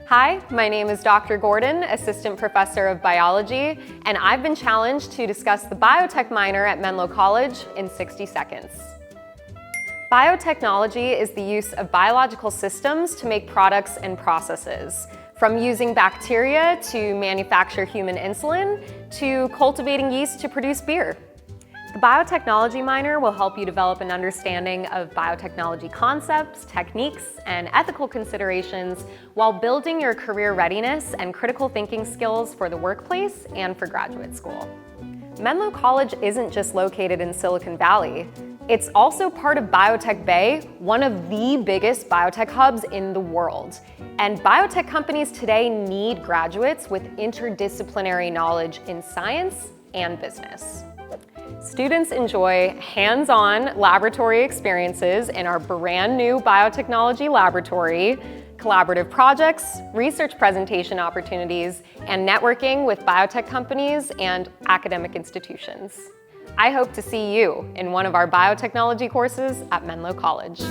Hi, my name is Dr. Gordon, Assistant Professor of Biology, and I've been challenged to discuss the biotech minor at Menlo College in 60 seconds. Biotechnology is the use of biological systems to make products and processes, from using bacteria to manufacture human insulin, to cultivating yeast to produce beer. The biotechnology minor will help you develop an understanding of biotechnology concepts, techniques, and ethical considerations while building your career readiness and critical thinking skills for the workplace and for graduate school. Menlo College isn't just located in Silicon Valley. It's also part of Biotech Bay, one of the biggest biotech hubs in the world. And biotech companies today need graduates with interdisciplinary knowledge in science and business. Students enjoy hands-on laboratory experiences in our brand new biotechnology laboratory, collaborative projects, research presentation opportunities, and networking with biotech companies and academic institutions. I hope to see you in one of our biotechnology courses at Menlo College.